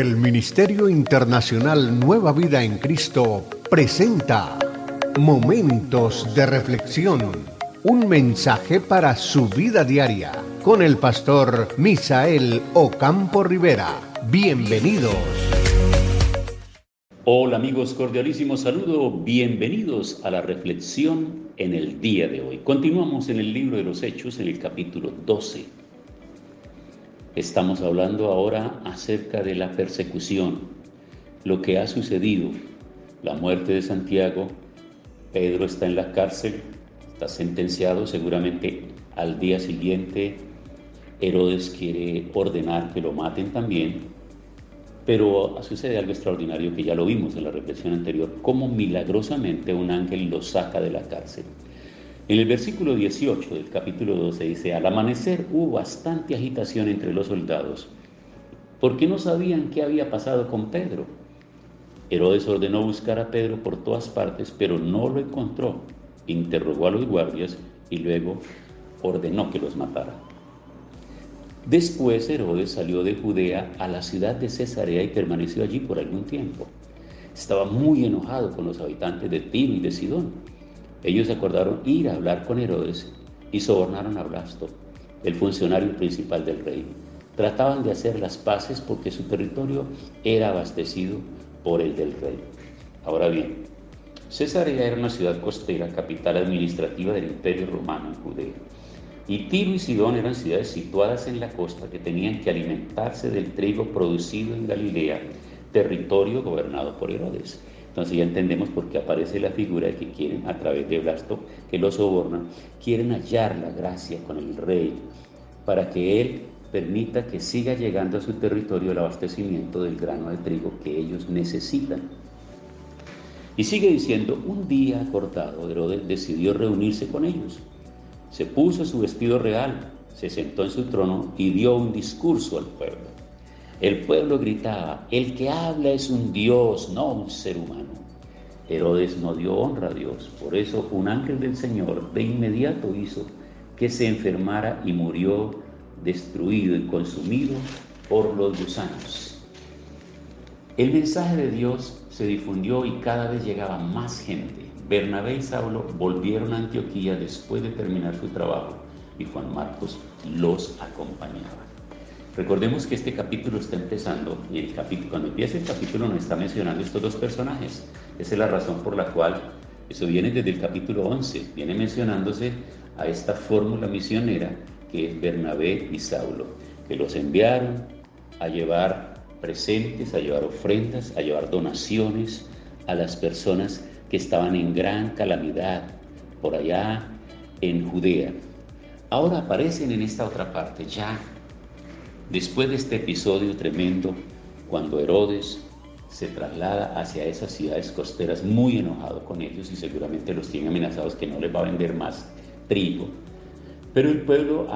El Ministerio Internacional Nueva Vida en Cristo presenta Momentos de Reflexión, un mensaje para su vida diaria, con el pastor Misael Ocampo Rivera. Bienvenidos. Hola amigos, cordialísimo saludo, bienvenidos a la reflexión en el día de hoy. Continuamos en el libro de los Hechos, en el capítulo 12. Estamos hablando ahora acerca de la persecución, lo que ha sucedido, la muerte de Santiago. Pedro está en la cárcel, está sentenciado, seguramente al día siguiente Herodes quiere ordenar que lo maten también. Pero sucede algo extraordinario que ya lo vimos en la reflexión anterior, cómo milagrosamente un ángel lo saca de la cárcel. En el versículo 18 del capítulo 12 dice: al amanecer hubo bastante agitación entre los soldados, porque no sabían qué había pasado con Pedro. Herodes ordenó buscar a Pedro por todas partes, pero no lo encontró. Interrogó a los guardias y luego ordenó que los matara. Después Herodes salió de Judea a la ciudad de Cesarea y permaneció allí por algún tiempo. Estaba muy enojado con los habitantes de Tiro y de Sidón. Ellos acordaron ir a hablar con Herodes y sobornaron a Blasto, el funcionario principal del rey. Trataban de hacer las paces porque su territorio era abastecido por el del rey. Ahora bien, Cesarea era una ciudad costera, capital administrativa del Imperio Romano en Judea. Y Tiro y Sidón eran ciudades situadas en la costa que tenían que alimentarse del trigo producido en Galilea, territorio gobernado por Herodes. Entonces ya entendemos por qué aparece la figura de que quieren, a través de Blasto, que lo sobornan, quieren hallar la gracia con el rey para que él permita que siga llegando a su territorio el abastecimiento del grano de trigo que ellos necesitan. Y sigue diciendo: un día acordado, Herodes decidió reunirse con ellos. Se puso su vestido real, se sentó en su trono y dio un discurso al pueblo. El pueblo gritaba: el que habla es un Dios, no un ser humano. Herodes no dio honra a Dios, por eso un ángel del Señor de inmediato hizo que se enfermara y murió destruido y consumido por los gusanos. El mensaje de Dios se difundió y cada vez llegaba más gente. Bernabé y Saulo volvieron a Antioquía después de terminar su trabajo y Juan Marcos los acompañaba. Recordemos que este capítulo está empezando y cuando empieza el capítulo nos está mencionando estos dos personajes. Esa es la razón por la cual eso viene desde el capítulo 11, viene mencionándose a esta fórmula misionera que es Bernabé y Saulo, que los enviaron a llevar presentes, a llevar ofrendas, a llevar donaciones a las personas que estaban en gran calamidad por allá en Judea. Ahora aparecen en esta otra parte, ya después de este episodio tremendo, cuando Herodes se traslada hacia esas ciudades costeras muy enojado con ellos y seguramente los tiene amenazados que no les va a vender más trigo. Pero el pueblo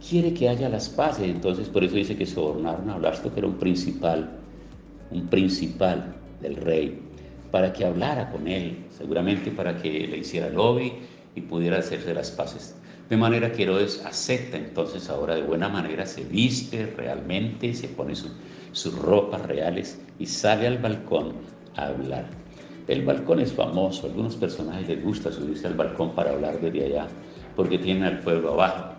quiere que haya las paces, entonces por eso dice que sobornaron a Blasto, que era un principal del rey, para que hablara con él, seguramente para que le hiciera lobby y pudiera hacerse las paces. De manera que Herodes acepta entonces ahora de buena manera, se viste realmente, se pone sus ropas reales y sale al balcón a hablar. El balcón es famoso, a algunos personajes les gusta subirse al balcón para hablar desde allá, porque tienen al pueblo abajo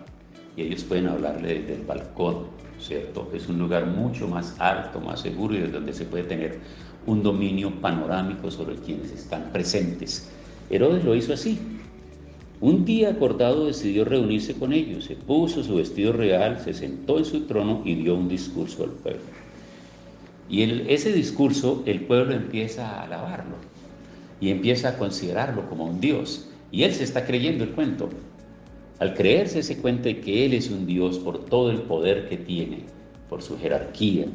y ellos pueden hablarle desde el balcón, ¿cierto? Es un lugar mucho más alto, más seguro y desde donde se puede tener un dominio panorámico sobre quienes están presentes. Herodes lo hizo así. Un día acordado decidió reunirse con ellos, se puso su vestido real, se sentó en su trono y dio un discurso al pueblo. Y ese discurso el pueblo empieza a alabarlo y empieza a considerarlo como un Dios. Y él se está creyendo el cuento. Al creerse ese cuento de que él es un Dios por todo el poder que tiene, por su jerarquía,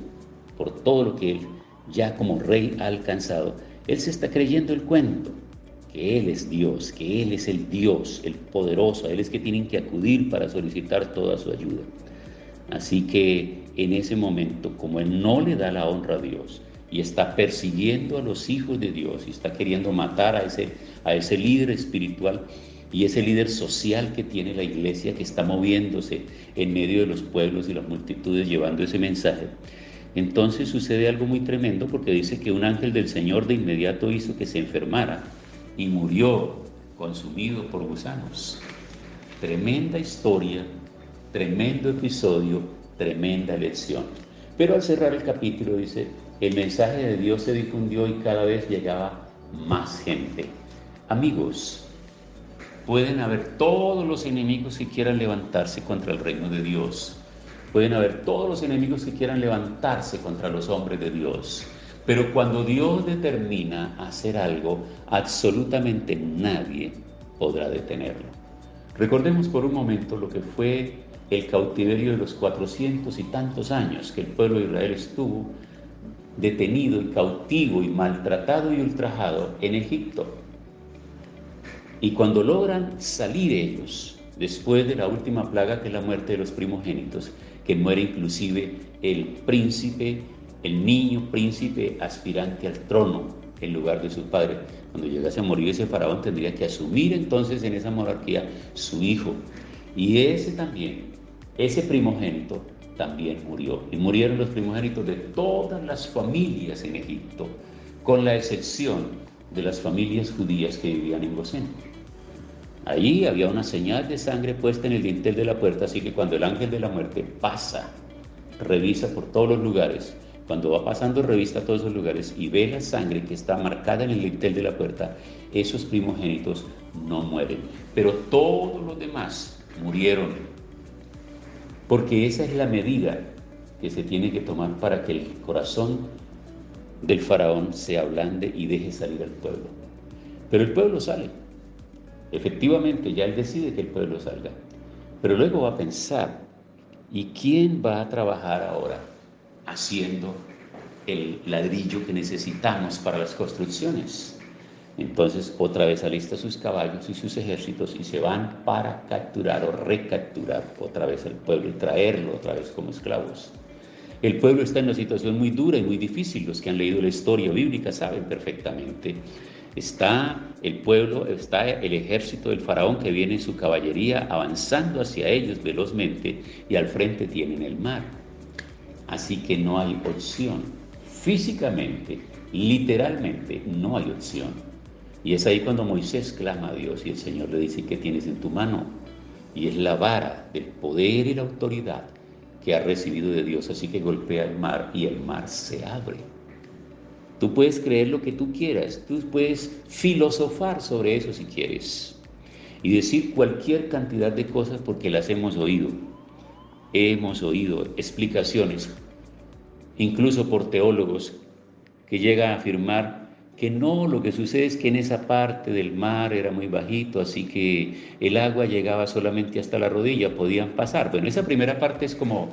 por todo lo que él ya como rey ha alcanzado, él se está creyendo el cuento, que él es Dios, que él es el Dios, el poderoso, a él es que tienen que acudir para solicitar toda su ayuda. Así que en ese momento, como él no le da la honra a Dios y está persiguiendo a los hijos de Dios y está queriendo matar a ese líder espiritual, y ese líder social que tiene la iglesia, que está moviéndose en medio de los pueblos y las multitudes llevando ese mensaje, Entonces sucede algo muy tremendo porque dice que un ángel del Señor de inmediato hizo que se enfermara y murió consumido por gusanos. Tremenda historia, tremendo episodio, tremenda lección. Pero al cerrar el capítulo dice, el mensaje de Dios se difundió y cada vez llegaba más gente. Amigos, pueden haber todos los enemigos que quieran levantarse contra el reino de Dios. Pueden haber todos los enemigos que quieran levantarse contra los hombres de Dios. Pero cuando Dios determina hacer algo, absolutamente nadie podrá detenerlo. Recordemos por un momento lo que fue el cautiverio de los 400 y tantos años que el pueblo de Israel estuvo detenido y cautivo y maltratado y ultrajado en Egipto. Y cuando logran salir ellos, después de la última plaga que es la muerte de los primogénitos, que muere inclusive el príncipe, el niño príncipe aspirante al trono en lugar de su padre. Cuando llegase a morir ese faraón tendría que asumir entonces en esa monarquía su hijo. Y ese primogénito también murió. Y murieron los primogénitos de todas las familias en Egipto, con la excepción de las familias judías que vivían en Gosén. Allí había una señal de sangre puesta en el dintel de la puerta, así que cuando el ángel de la muerte pasa, revisa por todos los lugares, cuando va pasando revista todos esos lugares y ve la sangre que está marcada en el dintel de la puerta, esos primogénitos no mueren, pero todos los demás murieron, porque esa es la medida que se tiene que tomar para que el corazón del faraón se ablande y deje salir al pueblo. Pero el pueblo sale. Efectivamente, ya él decide que el pueblo salga, pero luego va a pensar, ¿y quién va a trabajar ahora haciendo el ladrillo que necesitamos para las construcciones? Entonces otra vez alista sus caballos y sus ejércitos y se van para capturar o recapturar otra vez al pueblo y traerlo otra vez como esclavos. El pueblo está en una situación muy dura y muy difícil. Los que han leído la historia bíblica saben perfectamente. Está el pueblo, está el ejército del faraón que viene en su caballería avanzando hacia ellos velozmente y al frente tienen el mar. Así que no hay opción. Físicamente, literalmente, no hay opción. Y es ahí cuando Moisés clama a Dios y el Señor le dice, ¿qué tienes en tu mano? Y es la vara del poder y la autoridad que ha recibido de Dios, así que golpea el mar y el mar se abre. Tú puedes creer lo que tú quieras, tú puedes filosofar sobre eso si quieres y decir cualquier cantidad de cosas porque las hemos oído. Hemos oído explicaciones, incluso por teólogos, que llegan a afirmar que no, lo que sucede es que en esa parte del mar era muy bajito, así que el agua llegaba solamente hasta la rodilla, podían pasar. Bueno, esa primera parte es como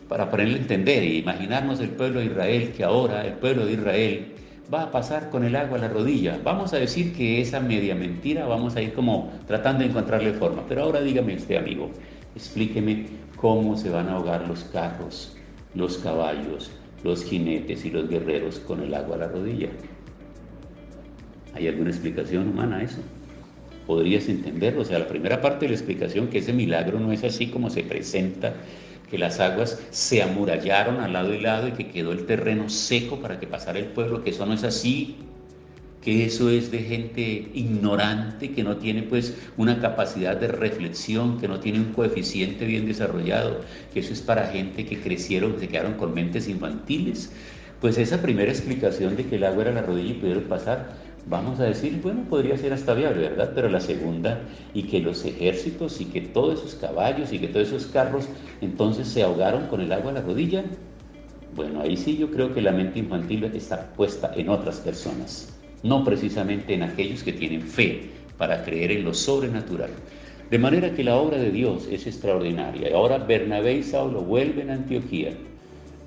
para ponerle a entender e imaginarnos el pueblo de Israel, que ahora el pueblo de Israel va a pasar con el agua a la rodilla. Vamos a decir que esa media mentira, vamos a ir como tratando de encontrarle forma. Pero ahora dígame usted, amigo, explíqueme cómo se van a ahogar los carros, los caballos, los jinetes y los guerreros con el agua a la rodilla. ¿Hay alguna explicación humana a eso? ¿Podrías entenderlo? O sea, la primera parte de la explicación, que ese milagro no es así como se presenta, que las aguas se amurallaron al lado y lado y que quedó el terreno seco para que pasara el pueblo, que eso no es así, que eso es de gente ignorante, que no tiene pues una capacidad de reflexión, que no tiene un coeficiente bien desarrollado, que eso es para gente que crecieron, que se quedaron con mentes infantiles. Pues esa primera explicación de que el agua era la rodilla y pudieron pasar, vamos a decir, bueno, podría ser hasta viable, ¿verdad? Pero la segunda, y que los ejércitos y que todos esos caballos y que todos esos carros entonces se ahogaron con el agua a la rodilla, bueno, ahí sí yo creo que la mente infantil está puesta en otras personas, no precisamente en aquellos que tienen fe para creer en lo sobrenatural. De manera que la obra de Dios es extraordinaria. Y ahora Bernabé y Saulo vuelven a Antioquía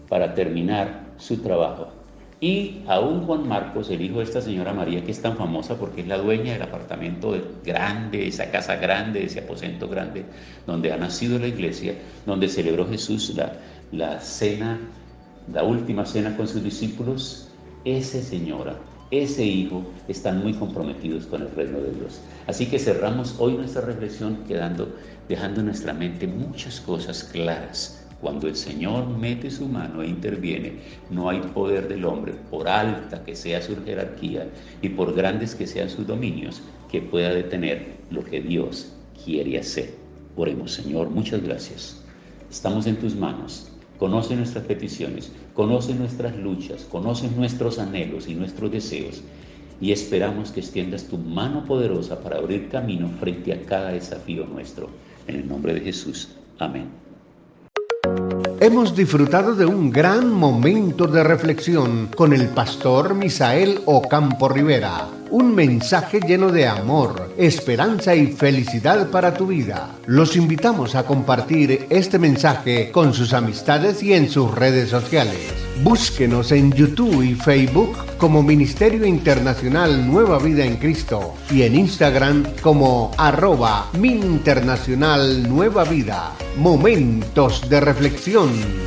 para terminar su trabajo. Y aún Juan Marcos, el hijo de esta señora María, que es tan famosa porque es la dueña del apartamento grande, esa casa grande, ese aposento grande, donde ha nacido la iglesia, donde celebró Jesús la cena, la última cena con sus discípulos, esa señora, ese hijo, están muy comprometidos con el reino de Dios. Así que cerramos hoy nuestra reflexión dejando en nuestra mente muchas cosas claras Cuando el Señor mete su mano e interviene, no hay poder del hombre, por alta que sea su jerarquía y por grandes que sean sus dominios, que pueda detener lo que Dios quiere hacer. Oremos, Señor, muchas gracias. Estamos en tus manos. Conoce nuestras peticiones, conoce nuestras luchas, conoce nuestros anhelos y nuestros deseos. Y esperamos que extiendas tu mano poderosa para abrir camino frente a cada desafío nuestro. En el nombre de Jesús. Amén. Hemos disfrutado de un gran momento de reflexión con el pastor Misael Ocampo Rivera. Un mensaje lleno de amor, esperanza y felicidad para tu vida. Los invitamos a compartir este mensaje con sus amistades y en sus redes sociales. Búsquenos en YouTube y Facebook como Ministerio Internacional Nueva Vida en Cristo y en Instagram como @MinInternacional Nueva Vida. Momentos de reflexión.